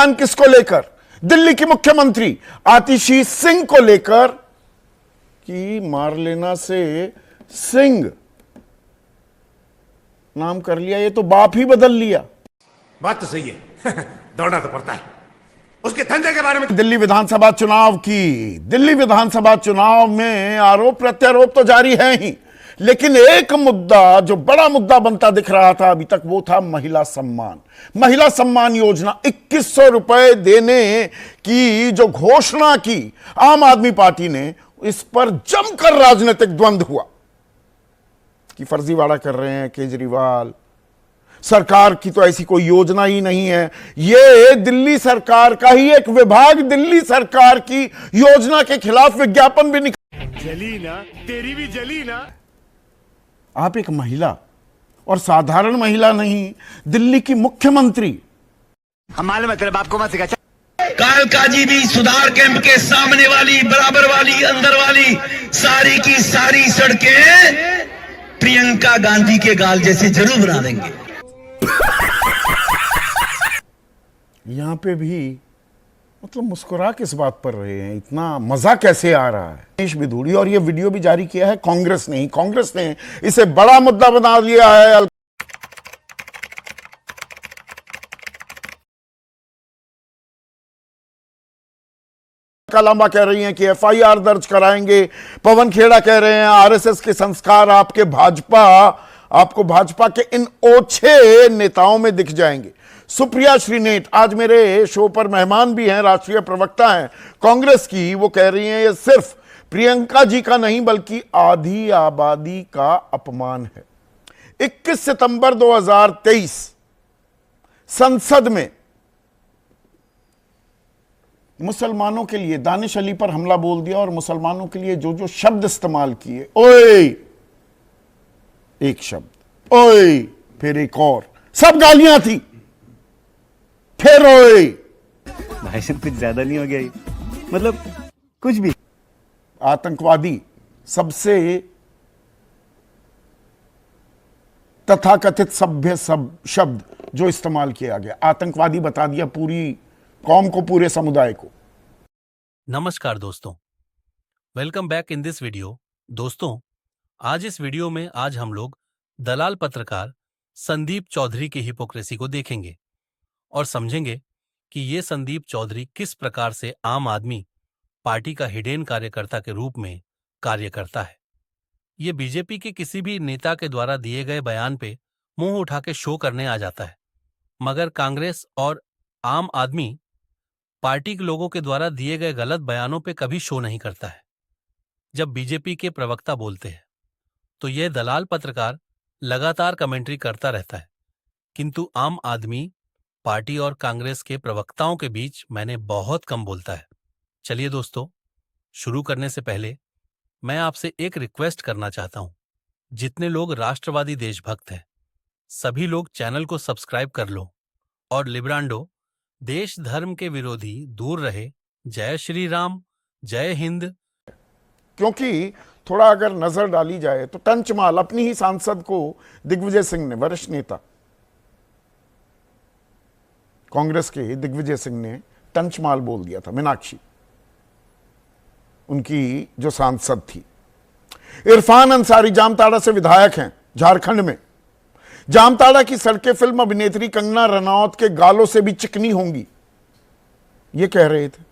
बयान किसको लेकर? दिल्ली की मुख्यमंत्री आतिशी सिंह को लेकर कि मार लेना से सिंह नाम कर लिया, ये तो बाप ही बदल लिया। बात तो सही है। दौड़ना तो पड़ता है। उसके धंधे के बारे में दिल्ली विधानसभा चुनाव में आरोप प्रत्यारोप तो जारी है ही, लेकिन एक मुद्दा जो बड़ा मुद्दा बनता दिख रहा था अभी तक, वो था महिला सम्मान योजना। 2100 रुपए देने की जो घोषणा की आम आदमी पार्टी ने, इस पर जमकर राजनीतिक द्वंद्व हुआ कि फर्जीवाड़ा कर रहे हैं केजरीवाल, सरकार की तो ऐसी कोई योजना ही नहीं है, ये दिल्ली सरकार का ही एक विभाग दिल्ली सरकार की योजना के खिलाफ विज्ञापन भी निकाल। जली ना, तेरी भी जली ना। आप एक महिला, और साधारण महिला नहीं, दिल्ली की मुख्यमंत्री। हम मालूम है तेरे बाप को मत सिखा। कालकाजी भी सुधार कैंप के सामने वाली, बराबर वाली, अंदर वाली सारी की सारी सड़कें प्रियंका गांधी के गाल जैसे जरूर बना देंगे। यहां पे भी मतलब मुस्कुरा किस बात पर रहे हैं, इतना मजा कैसे आ रहा है? देश विधूड़ी, और ये वीडियो भी जारी किया है कांग्रेस ने इसे बड़ा मुद्दा बना लिया है। लंबा कह रही हैं कि एफआईआर दर्ज कराएंगे, पवन खेड़ा कह रहे हैं आरएसएस के संस्कार आपको भाजपा के इन ओछे नेताओं में दिख जाएंगे। सुप्रिया श्रीनेट आज मेरे शो पर मेहमान भी हैं, राष्ट्रीय प्रवक्ता हैं कांग्रेस की। वो कह रही हैं ये सिर्फ प्रियंका जी का नहीं बल्कि आधी आबादी का अपमान है। 21 सितंबर 2023 संसद में मुसलमानों के लिए दानिश अली पर हमला बोल दिया, और मुसलमानों के लिए जो जो शब्द इस्तेमाल किए, ओए एक शब्द, ओए फिर एक और, सब गालियां थी, फिर ओए। भाई साहब कुछ ज्यादा नहीं हो गया ये? मतलब कुछ भी। आतंकवादी सबसे तथाकथित सभ्य शब्द जो इस्तेमाल किया गया, आतंकवादी बता दिया पूरी कौम को, पूरे समुदाय को। नमस्कार दोस्तों, welcome back in this video. दोस्तों, आज इस वीडियो में हम लोग दलाल पत्रकार संदीप चौधरी की हिपोक्रेसी को देखेंगे और समझेंगे कि ये संदीप चौधरी किस प्रकार से आम आदमी पार्टी का हिडेन कार्यकर्ता के रूप में कार्य करता है। ये बीजेपी के किसी भी नेता के द्वारा दिए गए बयान पे मुंह उठा के शो करने आ जाता है, मगर कांग्रेस और आम आदमी पार्टी के लोगों के द्वारा दिए गए गलत बयानों पे कभी शो नहीं करता है। जब बीजेपी के प्रवक्ता बोलते हैं तो यह दलाल पत्रकार लगातार कमेंट्री करता रहता है, किंतु आम आदमी पार्टी और कांग्रेस के प्रवक्ताओं के बीच मैंने बहुत कम बोलता है। चलिए दोस्तों, शुरू करने से पहले मैं आपसे एक रिक्वेस्ट करना चाहता हूं। जितने लोग राष्ट्रवादी देशभक्त हैं, सभी लोग चैनल को सब्सक्राइब कर लो और लिब्रांडो देश धर्म के विरोधी दूर रहे। जय श्री राम, जय हिंद। क्योंकि थोड़ा अगर नजर डाली जाए तो टंचमाल अपनी ही सांसद को दिग्विजय सिंह ने, वरिष्ठ नेता कांग्रेस के दिग्विजय सिंह ने टंचमाल बोल दिया था। मीनाक्षी उनकी जो सांसद थी। इरफान अंसारी जामताड़ा से विधायक हैं झारखंड में। जामताड़ा की सड़कें फिल्म अभिनेत्री कंगना रनौत के गालों से भी चिकनी होंगी, ये कह रहे थे।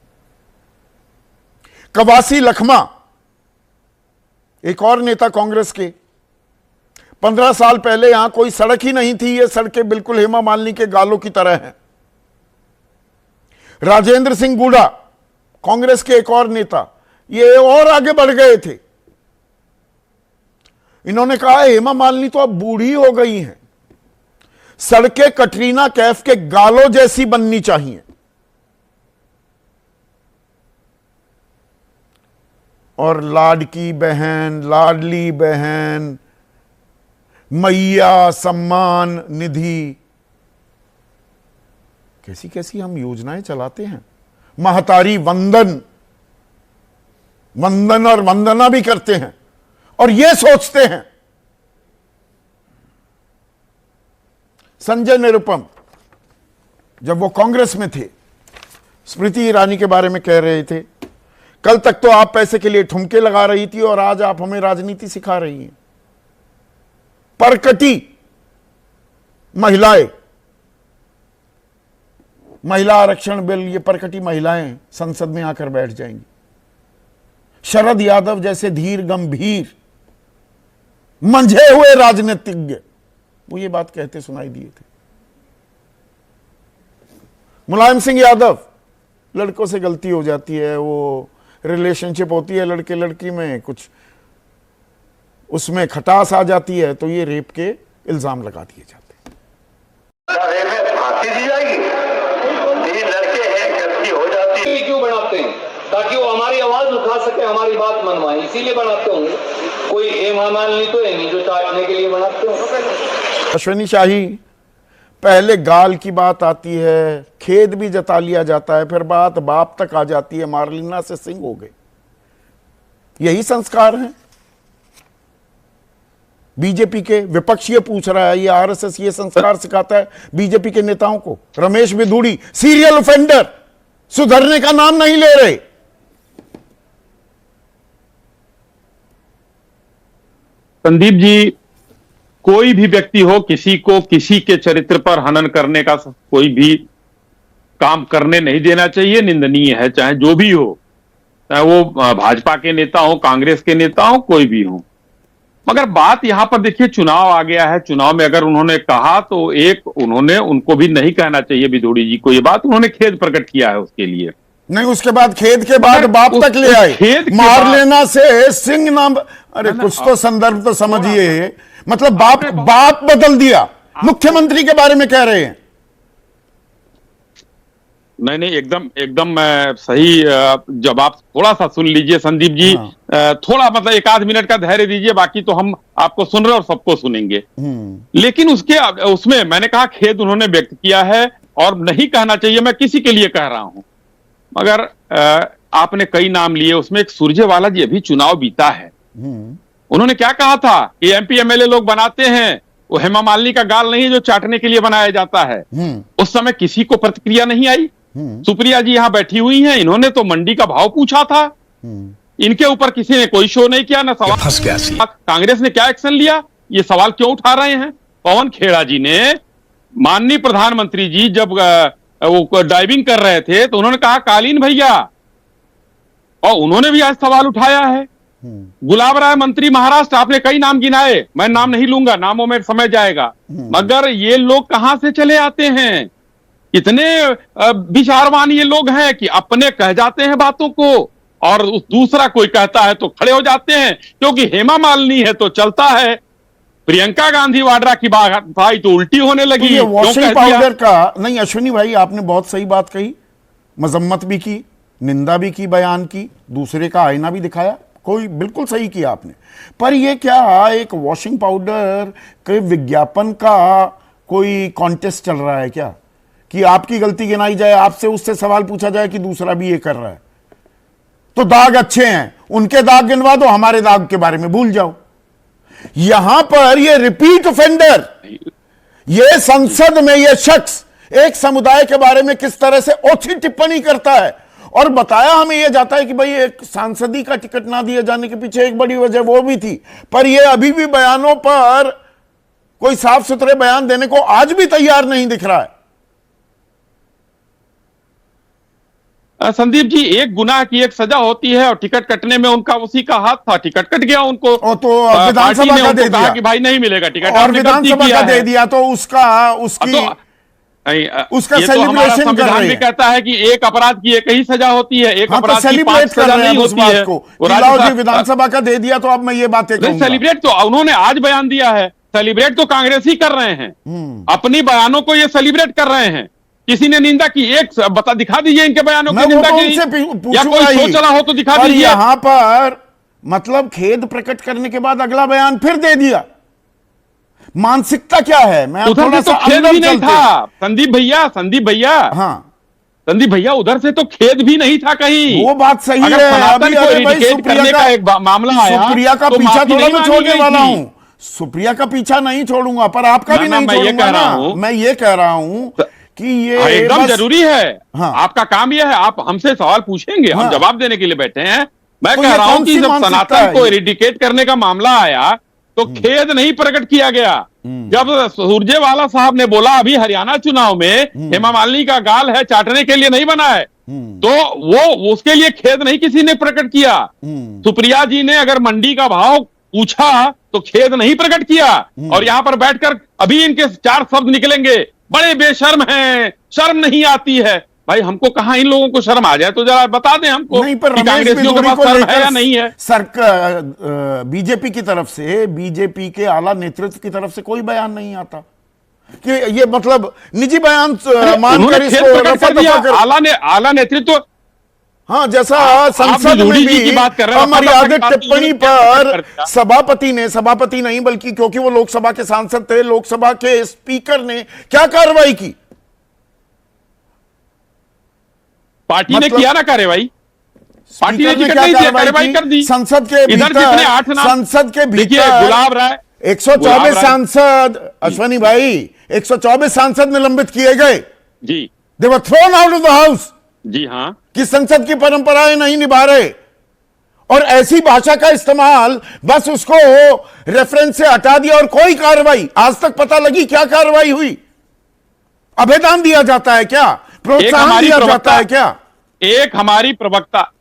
कवासी लखमा एक और नेता कांग्रेस के, 15 साल पहले यहां कोई सड़क ही नहीं थी, ये सड़कें बिल्कुल हेमा मालिनी के गालों की तरह हैं। राजेंद्र सिंह गुड़ा कांग्रेस के एक और नेता, ये और आगे बढ़ गए थे। इन्होंने कहा हेमा मालिनी तो अब बूढ़ी हो गई हैं, सड़कें कटरीना कैफ के गालों जैसी बननी चाहिए। और लाडकी बहन, लाडली बहन, मैया सम्मान निधि, कैसी कैसी हम योजनाएं चलाते हैं। महतारी वंदन और वंदना भी करते हैं और यह सोचते हैं। संजय निरुपम जब वो कांग्रेस में थे स्मृति ईरानी के बारे में कह रहे थे। कल तक तो आप पैसे के लिए ठुमके लगा रही थी और आज आप हमें राजनीति सिखा रही हैं। परकटी महिलाएं, महिला आरक्षण बिल, ये परकटी महिलाएं संसद में आकर बैठ जाएंगी। शरद यादव जैसे धीर गंभीर मंझे हुए राजनीतिज्ञ वो ये बात कहते सुनाई दिए थे। मुलायम सिंह यादव, लड़कों से गलती हो जाती है, वो रिलेशनशिप होती है लड़के लड़की में, कुछ उसमें खटास आ जाती है तो ये रेप के इल्जाम लगा दिए जाते हैं। रेप में फांसी दी जाएगी, ये लड़के हैं गलती हो जाती है। क्यों बनाते हैं? ताकि वो हमारी आवाज उठा सके, हमारी बात मनवाए, इसीलिए बनाते होंगे। कोई हेमामालिनी तो है नहीं जो चाटने के लिए बनाते होंगे। अश्विनी शाही, पहले गाल की बात आती है, खेद भी जता लिया जाता है, फिर बात बाप तक आ जाती है, मार्लिना से सिंह हो गए। यही संस्कार हैं बीजेपी के। विपक्षी पूछ रहा है, ये आरएसएस ये संस्कार सिखाता है बीजेपी के नेताओं को। रमेश बिधूड़ी सीरियल ऑफेंडर, सुधरने का नाम नहीं ले रहे। संदीप जी, कोई भी व्यक्ति हो, किसी को किसी के चरित्र पर हनन करने का कोई भी काम करने नहीं देना चाहिए, निंदनीय है, चाहे जो भी हो, चाहे वो भाजपा के नेता हो, कांग्रेस के नेता हो, कोई भी हो। मगर बात यहां पर देखिए, चुनाव आ गया है। चुनाव में अगर उन्होंने कहा तो एक उन्होंने उनको भी नहीं कहना चाहिए बिधूड़ी जी को ये बात, उन्होंने खेद प्रकट किया है उसके लिए। नहीं, उसके बाद खेद के बाद बाप तक ले आए। मार्लिना से सिंह नाम, अरे कुछ तो संदर्भ तो समझिए। मतलब बाप बदल दिया, मुख्यमंत्री के बारे में कह रहे हैं। नहीं, एकदम सही जवाब। थोड़ा सा सुन लीजिए संदीप जी, थोड़ा मतलब एक आध मिनट का धैर्य दीजिए, बाकी तो हम आपको सुन रहे और सबको सुनेंगे। लेकिन उसमें मैंने कहा खेद उन्होंने व्यक्त किया है और नहीं कहना चाहिए, मैं किसी के लिए कह रहा हूं। मगर आपने कई नाम लिए, उसमें एक सुरजेवाला जी, अभी चुनाव बीता है, उन्होंने क्या कहा था कि एमपी एमएलए लोग बनाते हैं, वो हेमा मालिनी का गाल नहीं है जो चाटने के लिए बनाया जाता है। उस समय किसी को प्रतिक्रिया नहीं आई। सुप्रिया जी यहां बैठी हुई हैं, इन्होंने तो मंडी का भाव पूछा था, इनके ऊपर किसी ने कोई शो नहीं किया, ना सवाल। कांग्रेस ने क्या एक्शन लिया, ये सवाल क्यों उठा रहे हैं? पवन खेड़ा जी ने, माननीय प्रधानमंत्री जी जब वो डाइविंग कर रहे थे तो उन्होंने कहा कालीन भैया, और उन्होंने भी आज सवाल उठाया है। गुलाब राय मंत्री महाराष्ट्र, आपने कई नाम गिनाए, मैं नाम नहीं लूंगा, नामों में समय जाएगा। मगर ये लोग कहां से चले आते हैं? इतने विचारवान ये लोग हैं कि अपने कह जाते हैं बातों को और दूसरा कोई कहता है तो खड़े हो जाते हैं, क्योंकि हेमा मालिनी है तो चलता है, प्रियंका गांधी वाड्रा की बात भाई तो उल्टी होने लगी। तो ये वॉशिंग पाउडर का नहीं, अश्विनी भाई आपने बहुत सही बात कही, मजम्मत भी की, निंदा भी की, बयान की, दूसरे का आईना भी दिखाया, कोई बिल्कुल सही किया आपने। पर ये क्या एक वॉशिंग पाउडर के विज्ञापन का कोई कॉन्टेस्ट चल रहा है क्या, कि आपकी गलती गिनाई जाए, आपसे उससे सवाल पूछा जाए कि दूसरा भी ये कर रहा है? तो दाग अच्छे हैं, उनके दाग गिनवा दो, हमारे दाग के बारे में भूल जाओ। यहां पर ये रिपीट ऑफेंडर, ये संसद में ये शख्स एक समुदाय के बारे में किस तरह से ओछी टिप्पणी करता है, और बताया हमें यह जाता है कि भाई एक सांसदी का टिकट ना दिए जाने के पीछे एक बड़ी वजह वो भी थी, पर ये अभी भी बयानों पर कोई साफ सुथरे बयान देने को आज भी तैयार नहीं दिख रहा है। संदीप जी, एक गुनाह की एक सजा होती है और टिकट कटने में उनका उसी का हाथ था, टिकट कट गया उनको। तो विधानसभा का दे दिया कि भाई नहीं मिलेगा टिकट, और विधानसभा का दे दिया तो उसका सेलिब्रेशन कर रहे हैं। भी कहता है कि एक अपराध की एक ही सजा होती है, एक अपराध की 5 सजा नहीं होती है। जी विधानसभा का दे दिया तो अब मैं ये बातें कहूंगा। सेलिब्रेट तो उन्होंने आज बयान दिया है, सेलिब्रेट तो कांग्रेस ही कर रहे हैं, अपनी बयानों को ये सेलिब्रेट कर रहे हैं। किसी ने निंदा की, एक बता दिखा दीजिए इनके बयानों की निंदा की, या कोई सोच रहा हो तो दिखा दीजिए। यहां पर मतलब खेद प्रकट करने के बाद अगला बयान फिर दे दिया, मानसिकता क्या है? मैं उधर से तो खेद भी नहीं था संदीप भैया, हाँ संदीप भैया, उधर से तो खेद भी नहीं था कहीं। वो बात सही है। अभी करने का एक मामला आया, सुप्रिया का पीछा थोड़ा मैं छोड़ने वाला हूं, सुप्रिया का पीछा नहीं छोड़ूंगा, पर आपका भी नहीं छोड़ूंगा ना। मैं ये कह रहा हूं कि ये एकदम बस- जरूरी है। हाँ। आपका काम यह है, आप हमसे सवाल पूछेंगे, हाँ। हम जवाब देने के लिए बैठे हैं। मैं तो कह ये रहा हूं कौन कि सी जब मानसिकता सनातन है को ये? इरिडिकेट करने का मामला आया तो खेद नहीं प्रकट किया गया। जब सुरजेवाला साहब ने बोला अभी हरियाणा चुनाव में हेमा मालिनी का गाल है चाटने के लिए नहीं बना है, तो वो उसके लिए खेद नहीं किसी ने प्रकट किया। सुप्रिया जी ने अगर मंडी का भाव पूछा तो खेद नहीं प्रकट किया, और यहां पर बैठकर अभी इनके 4 शब्द निकलेंगे, बड़े बेशर्म हैं, शर्म नहीं आती है। भाई हमको कहा इन लोगों को शर्म आ जाए तो जरा बता दें हमको नहीं, पर कि रमेश कांग्रेसियों के बिदूरी पास को शर्म है या लेकर नहीं है। सरकार बीजेपी की तरफ से, बीजेपी के आला नेतृत्व की तरफ से कोई बयान नहीं आता कि ये मतलब निजी बयान मानकर उन्होंने खेद इसको प्रकट कर दिया। रफा-दफा कर- आला नेतृत्व। हाँ, जैसा आप संसद में बिदूरी जी भी की बात कर रहे हैं, अमर्यादित रफा-दफा की टिप्पणी बात कर पर दिया। सभापति नहीं बल्कि क्योंकि वो लोकसभा के सांसद थे, लोकसभा के स्पीकर ने क्या कार्रवाई की? पार्टी ने मतलब- किया ना कार्रवाई, पार्टी ने स्पीकर टिकट क्या नहीं दिया, कार्रवाई कार्रवाई की? कर दी। संसद के इधर भीतर जितने 8 नाम, संसद के देखिए भीतर गुलाब राय, 124 गुलाब राय। सांसद, अश्वनी भाई, 124 सांसद निलंबित किए गए। जी they were thrown out of the house जी हाँ, कि संसद की परंपराएं नहीं निभा रहे, और ऐसी भाषा का इस्तेमाल, बस उसको रेफरेंस से हटा दिया और कोई कार्रवाई आज तक पता लगी क्या कार्रवाई हुई? अभेदान दिया जाता है क्या? प्रोत्साहन हमारी दिया प्रवक्ता- जाता है क्या? एक हमारी प्रवक्ता,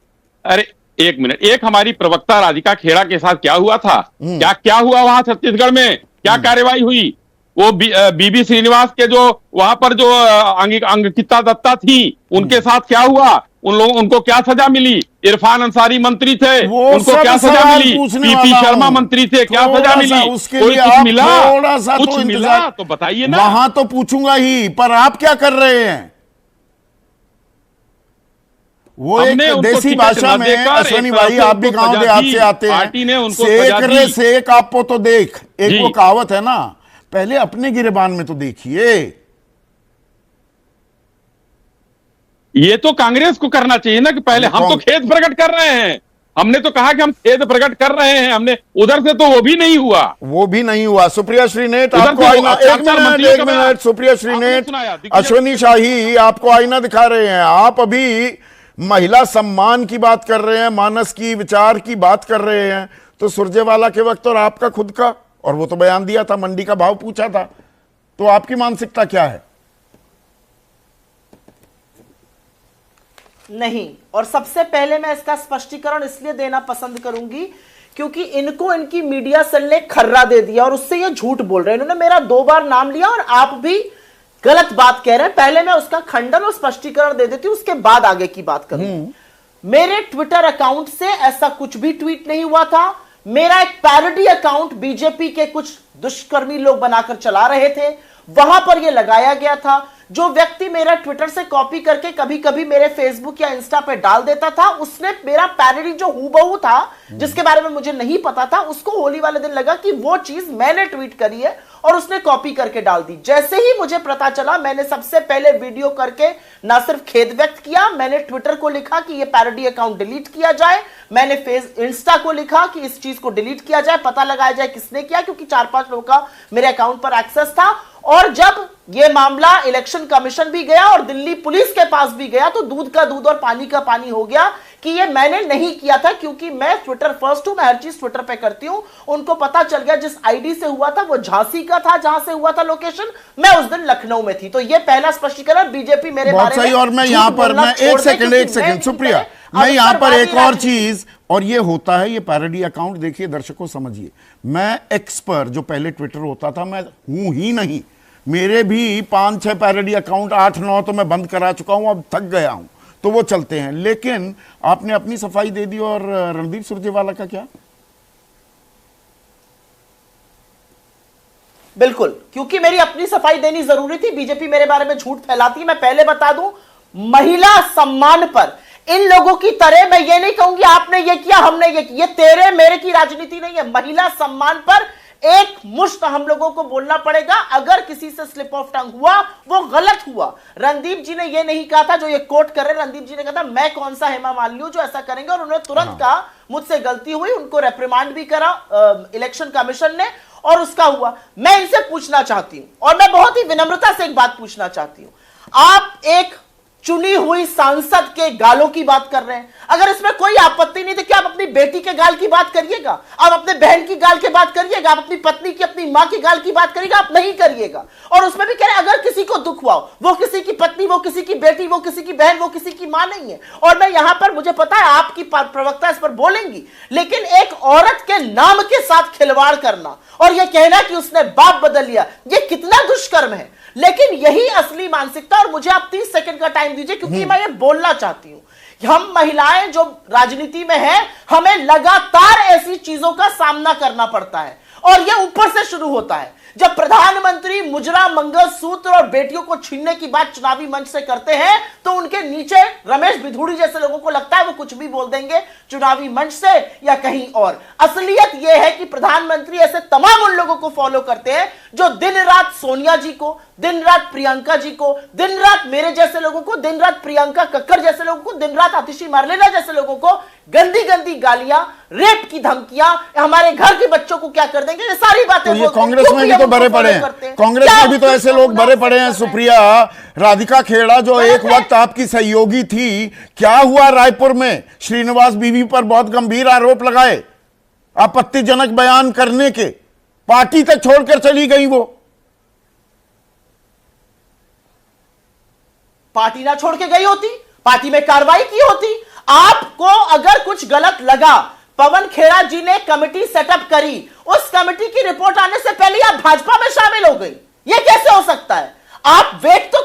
अरे एक मिनट, एक हमारी प्रवक्ता राधिका खेड़ा के साथ क्या हुआ था? क्या हुआ वहां छत्तीसगढ़ में? क्या कार्रवाई हुई? वो बीबी श्रीनिवास के जो वहां पर जो अंकिता दत्ता थी, उनके साथ क्या हुआ? उनको क्या सजा मिली? इरफान अंसारी मंत्री थे, वो उनको सब क्या सजा सवाल मिली? पूछने पीपी वाला शर्मा हूं। मंत्री थे, क्या थोड़ा सजा सा मिली? उसके कोई लिए कुछ आप मिला? थोड़ा सा कुछ तो मिला इंतजार- तो बताइए ना। वहां तो पूछूंगा ही, पर आप क्या कर रहे हैं? वो हमने एक उनको देसी टिकट भाषा न में, देकर अश्वनी एक भाई, तरह से आप भी उनको गांव सजा देहात दी। से आते हैं। पार्टी ने उनको सेक सजा रे दी। सेक आपको तो देख, एक जी। वो कहावत है ना, पहले अपने गिरेबान में तो देखिए। ये तो कांग्रेस को करना चाहिए ना कि पहले हम तो खेद प्रकट कर रहे हैं। हमने तो कहा कि हम खेद प्रकट कर रहे हैं, हमने उधर से तो वो भी नहीं हुआ। वो भी नहीं हुआ। सुप्रिया श्रीनेत, उधर आपको से आईना, चार एक चार मिनट, मंत्रियों एक का बयान। मिनट, सुप्रिया आपने श्रीनेत, सुनाया, दिग्विजय। अश्वनी शाही आपको आईना दिखा रहे हैं। आप अभी महिला सम्मान की बात कर रहे हैं, मानस की, विचार की बात कर रहे हैं, तो सुरजेवाला के वक्त और आपका खुद का, और वो तो बयान दिया था, मंडी का भाव पूछा था, तो आपकी मानसिकता क्या है? नहीं, और सबसे पहले मैं इसका स्पष्टीकरण इसलिए देना पसंद करूंगी क्योंकि इनको इनकी मीडिया सेल ने खर्रा दे दिया और उससे ये झूठ बोल रहे हैं। इन्होंने मेरा 2 बार नाम लिया और आप भी गलत बात कह रहे हैं। पहले मैं उसका खंडन और स्पष्टीकरण दे देती हूं, उसके बाद आगे की बात करूंगी। मेरे ट्विटर अकाउंट से ऐसा कुछ भी ट्वीट नहीं हुआ था। मेरा एक पैरोडी अकाउंट बीजेपी के कुछ दुष्कर्मी लोग बनाकर चला रहे थे, वहां पर यह लगाया गया था। जो व्यक्ति मेरा ट्विटर से कॉपी करके कभी कभी मेरे फेसबुक या इंस्टा पे डाल देता था, उसने मेरा पैरोडी जो हूबहू था, जिसके बारे में मुझे नहीं पता था, उसको होली वाले दिन लगा कि वो चीज मैंने ट्वीट करी है और उसने कॉपी करके डाल दी। जैसे ही मुझे पता चला, मैंने सबसे पहले वीडियो करके ना सिर्फ खेद व्यक्त किया, मैंने ट्विटर को लिखा कि ये पैरोडी अकाउंट डिलीट किया जाए, मैंने इंस्टा को लिखा कि इस चीज को डिलीट किया जाए, पता लगाया जाए किसने किया, क्योंकि 4-5 लोगों का मेरे अकाउंट पर एक्सेस था। और जब यह मामला इलेक्शन कमीशन भी गया और दिल्ली पुलिस के पास भी गया, तो दूध का दूध और पानी का पानी हो गया कि यह मैंने नहीं किया था, क्योंकि मैं ट्विटर फर्स्ट हूं, मैं हर चीज ट्विटर पे करती हूं। उनको पता चल गया जिस आईडी से हुआ था वो झांसी का था, जहां से हुआ था लोकेशन, मैं उस दिन लखनऊ में थी। तो यह पहला स्पष्टीकरण, बीजेपी मेरे बहुत बारे में सही। और मैं झूठ यहां पर, बोलना मैं छोड़ एक दे, सेकंड, क्योंकि एक सेकंड, मैं सुप्रिया, इनकी मैं यहां पर अवसरवादी एक और राजनीति- चीज, और ये होता है, ये पैरोडी अकाउंट, देखिए दर्शकों समझिए, मैं एक्स पर जो पहले ट्विटर होता था, मैं हूं ही नहीं, मेरे भी 5-6 पैरोडी अकाउंट, 8-9 तो मैं बंद करा चुका हूं, अब थक गया हूं, तो वो चलते हैं। लेकिन आपने अपनी सफाई दे दी, और रणदीप सुरजेवाला का क्या? बिल्कुल, क्योंकि मेरी अपनी सफाई देनी जरूरी थी। बीजेपी मेरे बारे में झूठ फैलाती है। मैं पहले बता दूं, महिला सम्मान पर इन लोगों की तरह मैं ये नहीं कहूंगी आपने ये किया, हमने ये किया, ये तेरे मेरे की राजनीति नहीं है। महिला सम्मान पर एक मुश्त हम लोगों को बोलना पड़ेगा। अगर किसी से स्लिप ऑफ टंग हुआ, वो गलत हुआ। रणदीप जी ने ये नहीं कहा था जो ये कोट कर रहे, रणदीप जी ने कहा था मैं कौन सा हेमा मालिनी हूं जो ऐसा करेंगे, और उन्होंने तुरंत कहा मुझसे गलती हुई, उनको रेप्रिमांड भी करा इलेक्शन कमीशन ने, और उसका हुआ। मैं इनसे पूछना चाहती हूं, और मैं बहुत ही विनम्रता से एक बात पूछना चाहती हूं, आप एक चुनी हुई सांसद के गालों की बात कर रहे हैं। अगर इसमें कोई आपत्ति नहीं तो क्या आप अपनी बेटी के गाल की बात करिएगा, आप अपने बहन की गाल की बात करिएगा, आप अपनी पत्नी की, अपनी मां की गाल की बात करिएगा? आप नहीं करिएगा। और उसमें भी कह रहे हैं अगर किसी को दुख हुआ, वो किसी की पत्नी, वो किसी की बेटी, वो किसी की बहन, वो किसी की मां नहीं है। और मैं यहां पर, मुझे पता है आपकी प्रवक्ता इस पर बोलेंगी, लेकिन एक औरत के नाम के साथ खिलवाड़ करना और यह कहना कि उसने बाप बदल लिया, यह कितना दुष्कर्म है। लेकिन यही असली मानसिकता, और मुझे आप 30 सेकंड का टाइम दीजिए क्योंकि मैं ये बोलना चाहती हूं। हम महिलाएं जो राजनीति में हैं, हमें लगातार ऐसी चीजों का सामना करना पड़ता है और यह ऊपर से शुरू होता है। जब प्रधानमंत्री मुजरा, मंगलसूत्र और बेटियों को छीनने की बात चुनावी मंच से करते हैं तो उनके नीचे रमेश बिधूड़ी जैसे लोगों को लगता है वो कुछ भी बोल देंगे चुनावी मंच से या कहीं और। असलियत यह है कि प्रधानमंत्री ऐसे तमाम उन लोगों को फॉलो करते हैं जो दिन रात सोनिया जी को, दिन रात प्रियंका जी को, दिन रात मेरे जैसे लोगों को, दिन रात प्रियंका कक्कर जैसे लोगों को, दिन रात आतिशी मारलेना जैसे लोगों को गंदी गंदी गालियां, रेप की धमकियां, हमारे घर के बच्चों को क्या कर देंगे, ये सारी बातें। तो ये कांग्रेस में भी तो भरे पड़े हैं, कांग्रेस में भी तो ऐसे लोग भरे पड़े हैं। सुप्रिया, राधिका खेड़ा जो एक वक्त आपकी सहयोगी थी, क्या हुआ रायपुर में? श्रीनिवास बीवी पर बहुत गंभीर आरोप लगाए आपत्तिजनक बयान करने के, पार्टी तक छोड़कर चली गई। वो पार्टी ना छोड़ के गई होती, पार्टी में कार्रवाई की होती। आपको अगर कुछ गलत लगा, पवन खेड़ा जी ने कमेटी सेटअप करी, उस कमेटी की रिपोर्ट आने से पहले आप भाजपा में शामिल हो गई, यह कैसे हो सकता है? आप वेट तो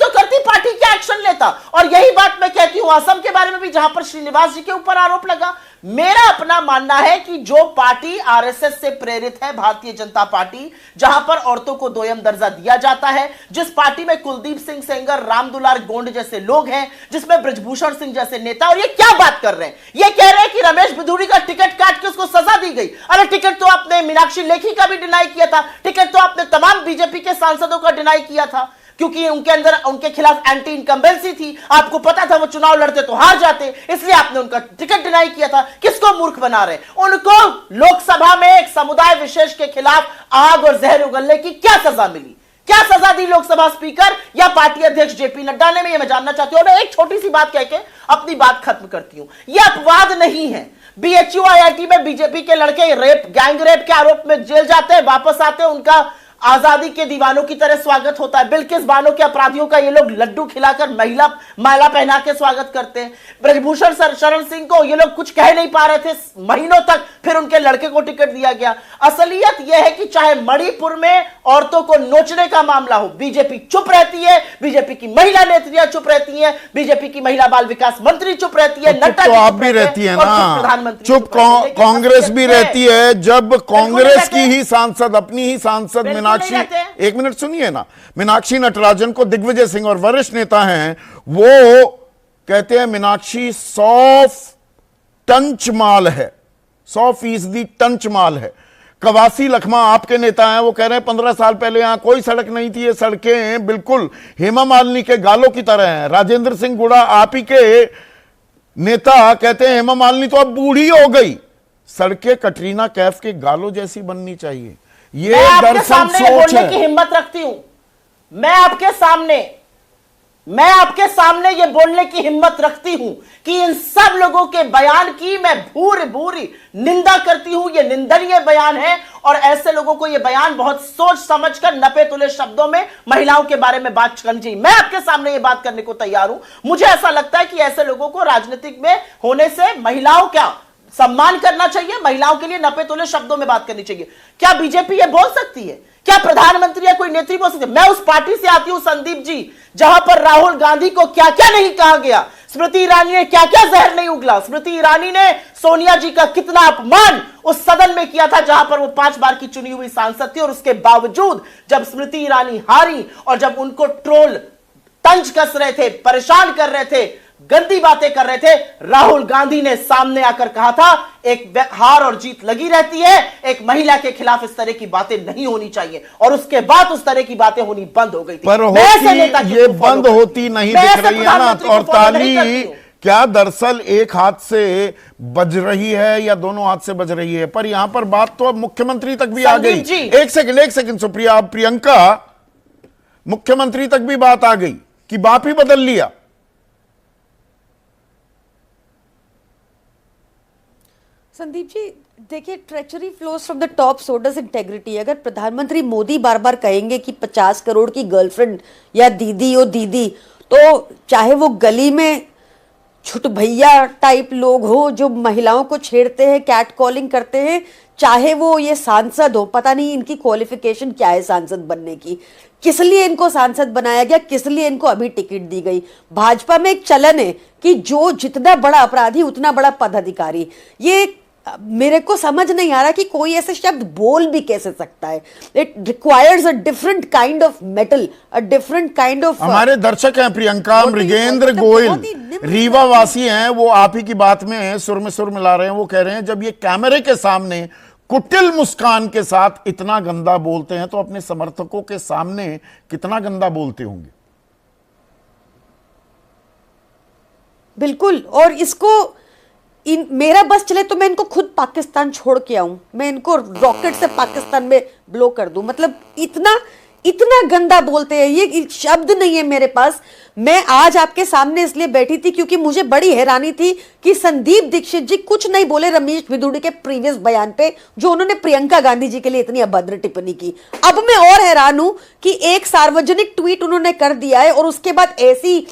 करती, पार्टी क्या एक्शन लेता। और यही बात मैं कहती हूं असम के बारे में भी, जहां पर श्रीनिवास जी के ऊपर आरोप लगा। मेरा अपना मानना है कि जो पार्टी आरएसएस से प्रेरित है, भारतीय जनता पार्टी, जहां पर औरतों को दोयम दर्जा दिया जाता है, जिस पार्टी में कुलदीप सिंह सेंगर, रामदुलार गोंड जैसे लोग हैं, जिसमें ब्रजभूषण सिंह जैसे नेता, और ये क्या बात कर रहे हैं, ये कह रहे हैं कि रमेश बिधूड़ी का टिकट काट के उसको सजा दी गई। अरे टिकट तो आपने मीनाक्षी लेखी का भी डिनाई किया था, टिकट तो आपने तमाम बीजेपी के सांसदों का डिनाई किया था, क्योंकि उनके अंदर, उनके खिलाफ एंटी इनकम्बेंसी थी। आपको पता था वो चुनाव लड़ते तो हार जाते, इसलिए आपने उनका टिकट डिनाई किया था। किसको मूर्ख बना रहे? उनको लोकसभा में एक समुदाय विशेष के खिलाफ आग और जहर उगलने की क्या सजा मिली? क्या सजा दी लोकसभा स्पीकर या पार्टी अध्यक्ष जेपी नड्डा ने? मैं जानना चाहती हूं। मैं एक छोटी सी बात कह के अपनी बात खत्म करती हूं। यह अपवाद नहीं है। बीएचयू आईआईटी में बीजेपी के लड़के गैंग रेप के आरोप में जेल जाते हैं, वापस आते हैं, उनका आजादी के दीवानों की तरह स्वागत होता है। बिल्किस बानो के अपराधियों का ये लोग लड्डू खिलाकर माला पहना के स्वागत करते हैं। ब्रजभूषण शरण सिंह को ये लोग कुछ कह नहीं पा रहे थे महीनों तक, फिर उनके लड़के को टिकट दिया गया। असलियत यह है कि चाहे मणिपुर में औरतों को नोचने का मामला हो, बीजेपी चुप रहती है, बीजेपी की महिला नेत्रियां चुप रहती हैं, बीजेपी की महिला बाल विकास मंत्री चुप रहती है, नड्डा तो आप भी रहती है ना, प्रधानमंत्री चुप, कांग्रेस भी रहती है। जब कांग्रेस की ही सांसद, अपनी ही सांसद मीनाक्षी, एक मिनट सुनिए ना, मीनाक्षी नटराजन को दिग्विजय सिंह और वरिष्ठ नेता हैं, वो कहते हैं मीनाक्षी 100 टंच माल है, 100% टंच माल है। कवासी लखमा आपके नेता हैं, वो कह रहे हैं 15 साल पहले यहां कोई सड़क नहीं थी, ये सड़कें बिल्कुल हेमा मालिनी के गालों की तरह हैं। राजेंद्र सिंह गुड़ा आप ही के नेता कहते हैं हेमा मालिनी तो अब बूढ़ी हो गई, सड़कें कटरीना कैफ के गालों जैसी बननी चाहिए। ये दरअसल सोच है। की हिम्मत रखती हूं मैं आपके सामने ये बोलने की हिम्मत रखती हूं कि इन सब लोगों के बयान की मैं भूरी निंदा करती हूं। ये निंदनीय बयान है और ऐसे लोगों को ये बयान बहुत सोच समझकर नपे तुले शब्दों में महिलाओं के बारे में बात करनी चाहिए। मैं आपके सामने ये बात करने को तैयार हूं। मुझे ऐसा लगता है कि ऐसे लोगों को राजनीतिक में होने से महिलाओं का सम्मान करना चाहिए, महिलाओं के लिए नपे तुले शब्दों में बात करनी चाहिए। क्या बीजेपी ये बोल सकती है? क्या प्रधानमंत्री या कोई नेत्री बोल सकती है? मैं उस पार्टी से आती हूं संदीप जी, जहां पर राहुल गांधी को क्या क्या नहीं कहा गया, स्मृति ईरानी ने क्या क्या जहर नहीं उगला, स्मृति ईरानी ने सोनिया जी का कितना अपमान उस सदन में किया था जहां पर वो 5 बार की चुनी हुई सांसद थी, और उसके बावजूद जब स्मृति ईरानी हारी और जब उनको ट्रोल तंज कस रहे थे, परेशान कर रहे थे, गंदी बातें कर रहे थे, राहुल गांधी ने सामने आकर कहा था एक हार और जीत लगी रहती है, एक महिला के खिलाफ इस तरह की बातें नहीं होनी चाहिए, और उसके बाद उस तरह की बातें होनी बंद हो गई थी। पर होती, ये बंद होती नहीं दिख रही है ना, और ताली क्या दरअसल एक हाथ से बज रही है या दोनों हाथ से बज रही है? पर यहां पर बात तो अब मुख्यमंत्री तक भी आ गई। एक सेकंड सुप्रिया, प्रियंका मुख्यमंत्री तक भी बात आ गई कि बाप ही बदल लिया। संदीप जी देखिए, treachery flows from the top, so does integrity. अगर प्रधानमंत्री मोदी बार बार कहेंगे कि 50 करोड़ की गर्लफ्रेंड या दीदी ओ दीदी, तो चाहे वो गली में छुट भैया टाइप लोग हो जो महिलाओं को छेड़ते हैं, कैट कॉलिंग करते हैं, चाहे वो ये सांसद हो, पता नहीं इनकी क्वालिफिकेशन क्या है सांसद बनने की, किस लिए इनको सांसद बनाया गया, किस लिए इनको अभी टिकट दी गई। भाजपा में एक चलन है कि जो जितना बड़ा अपराधी उतना बड़ा पदाधिकारी। ये मेरे को समझ नहीं आ रहा कि कोई ऐसे शब्द बोल भी कैसे सकता है। It requires a different kind of metal, a different kind of. हमारे दर्शक हैं प्रियंका मृगेंद्र गोयल, रीवा वासी हैं, वो आप ही की बात में सुर में सुर मिला रहे हैं। वो कह रहे हैं जब ये कैमरे के सामने कुटिल मुस्कान के साथ इतना गंदा बोलते हैं तो अपने समर्थकों के सामने कितना गंदा बोलते होंगे। बिल्कुल, और इसको मेरा बस चले तो मैं इनको खुद पाकिस्तान छोड़ के आऊं, मैं इनको रॉकेट से पाकिस्तान में ब्लो कर दूं। मतलब इतना इतना गंदा बोलते हैं, ये शब्द नहीं है मेरे पास। मैं आज आपके सामने इसलिए बैठी थी क्योंकि मुझे बड़ी हैरानी थी कि संदीप दीक्षित जी कुछ नहीं बोले रमेश भिदुड़ी के प्रीवियस बयान पे जो उन्होंने प्रियंका गांधी जी के लिए इतनी अभद्र टिप्पणी की। अब मैं और हैरान हूं कि एक सार्वजनिक ट्वीट उन्होंने कर दिया है और उसके बाद ऐसी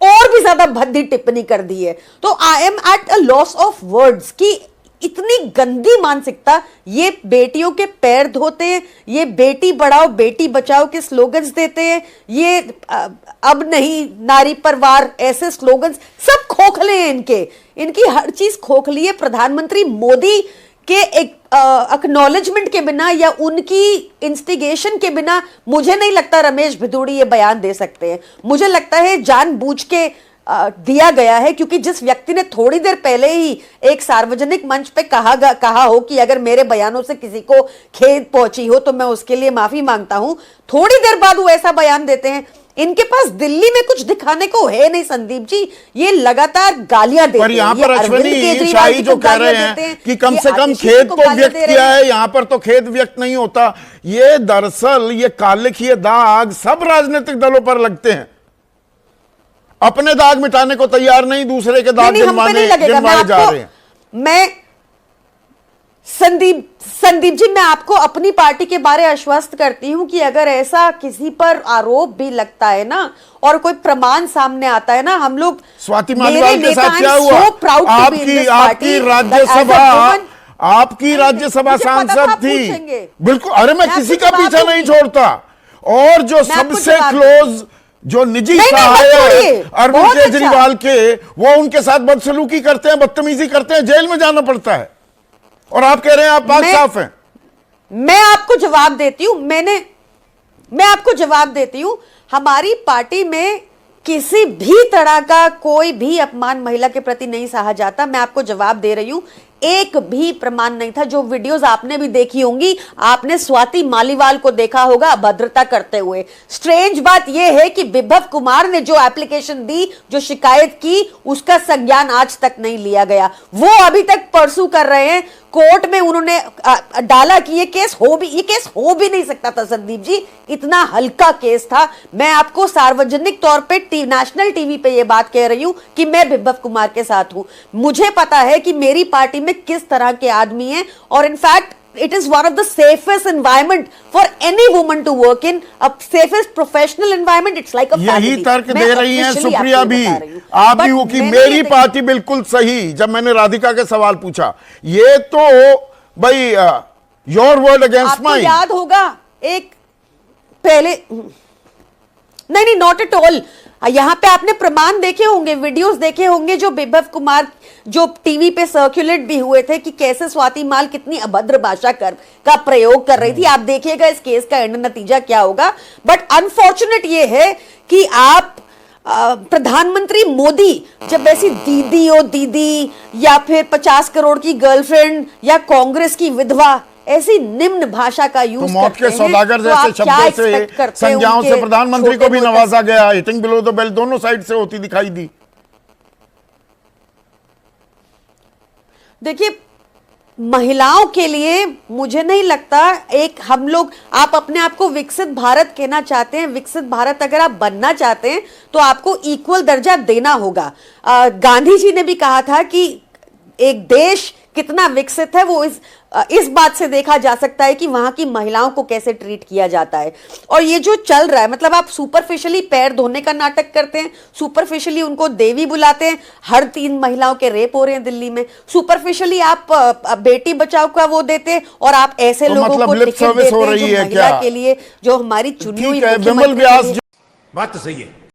और भी ज्यादा भद्दी टिप्पणी कर दी है। तो I am at a loss of words कि इतनी गंदी मानसिकता, ये बेटियों के पैर धोते हैं, ये बेटी बढ़ाओ बेटी बचाओ के स्लोगन्स देते हैं, ये अब नहीं नारी पर वार, ऐसे स्लोगन्स सब खोखले हैं इनकी हर चीज खोखली है। प्रधानमंत्री मोदी के एक एक्नॉलेजमेंट के बिना या उनकी इंस्टिगेशन के बिना मुझे नहीं लगता रमेश भिदुड़ी ये बयान दे सकते हैं। मुझे लगता है जानबूझ के दिया गया है, क्योंकि जिस व्यक्ति ने थोड़ी देर पहले ही एक सार्वजनिक मंच पे कहा हो कि अगर मेरे बयानों से किसी को खेद पहुंची हो तो मैं उसके लिए माफी मांगता हूं, थोड़ी देर बाद वो ऐसा बयान देते हैं। इनके पास दिल्ली में कुछ दिखाने को है नहीं संदीप जी, ये लगातार गालियां देते हैं। पर यहाँ पर अश्विनी शाही जो कह रहे हैं कि कम से कम खेद तो व्यक्त किया है, यहाँ पर तो खेद व्यक्त नहीं होता। ये दरअसल ये कालिखीय दाग सब राजनीतिक दलों पर लगते हैं, अपने दाग मिटाने को तैयार नहीं, दूसरे के दाग गिनवाए जा रहे हैं। मैं संदीप जी मैं आपको अपनी पार्टी के बारे आश्वस्त करती हूं कि अगर ऐसा किसी पर आरोप भी लगता है ना और कोई प्रमाण सामने आता है ना, हम लोग स्वाति मालीवाल के साथ क्या हुआ, आपकी राज्यसभा सांसद थी, बिल्कुल। अरे मैं किसी का पीछा नहीं छोड़ता, और जो सबसे क्लोज जो निजी सहायक अरविंद केजरीवाल के, वो उनके साथ बदसलूकी करते हैं, बदतमीजी करते हैं, जेल में जाना पड़ता है, और आप कह रहे हैं आप पाक साफ हैं। मैं आपको जवाब देती हूं, मैं आपको जवाब देती हूं, हमारी पार्टी में किसी भी तरह का कोई भी अपमान महिला के प्रति नहीं सहा जाता। मैं आपको जवाब दे रही हूं, एक भी प्रमाण नहीं था। जो वीडियोस आपने भी देखी होंगी, आपने स्वाति मालीवाल को देखा होगा अभद्रता करते हुए। स्ट्रेंज बात यह है कि विभव कुमार ने जो एप्लीकेशन दी, जो शिकायत की, उसका संज्ञान आज तक नहीं लिया गया। वो अभी तक परसू कर रहे हैं, कोर्ट में उन्होंने डाला कि ये केस हो भी नहीं सकता था संदीप जी, इतना हल्का केस था। मैं आपको सार्वजनिक तौर पे नेशनल टीवी पे ये बात कह रही हूं कि मैं विभव कुमार के साथ हूं। मुझे पता है कि मेरी पार्टी में किस तरह के आदमी हैं, और in fact it is one of the safest environment for any woman to work in, a safest professional environment. It's like a family. यही तर्क दे रही हैं सुप्रिया भी, आप भी, वो कि मेरी पार्टी बिल्कुल सही। जब मैंने राधिका के सवाल पूछा, ये तो भाई योर वर्ड अगेंस्ट माइन। याद होगा एक पहले, नहीं नॉट एट ऑल, यहां पे आपने प्रमाण देखे होंगे, वीडियोस देखे होंगे जो विभव कुमार जो टीवी पे सर्कुलेट भी हुए थे कि कैसे स्वाति माल कितनी अभद्र भाषा का प्रयोग कर रही थी। आप देखिएगा इस केस का एंड नतीजा क्या होगा। बट अनफॉर्चुनेट ये है कि आप प्रधानमंत्री मोदी जब ऐसी दीदी ओ दीदी या फिर 50 करोड़ की गर्लफ्रेंड या कांग्रेस की विधवा ऐसी निम्न भाषा का यूज तो मौत के सौदागर जैसे शब्दों से, संज्ञाओं से प्रधानमंत्री को भी नवाजा गया। हिटिंग बिलो द बेल दोनों साइड से होती दिखाई दी। देखिए महिलाओं के लिए मुझे नहीं लगता, एक हम लोग, आप अपने आप को विकसित भारत कहना चाहते हैं, विकसित भारत अगर आप बनना चाहते हैं तो आपको इक्वल दर्जा देना होगा। गांधी जी ने भी कहा था कि एक देश कितना विकसित है वो इस बात से देखा जा सकता है कि वहां की महिलाओं को कैसे ट्रीट किया जाता है। और ये जो चल रहा है, मतलब आप सुपरफिशियली पैर धोने का नाटक करते हैं, सुपरफिशियली उनको देवी बुलाते हैं, हर 3 महिलाओं के रेप हो रहे हैं दिल्ली में, सुपरफिशियली आप बेटी बचाओ का वो देते हैं, और आप ऐसे तो लोगों मतलब को लिप टिकट सर्विस देते हो हैं रही जो है महिला क्या? के लिए, जो हमारी चुनी हुई ठीक है, मुख्यमंत्री विमल व्यास के लिए। बात तो सही है।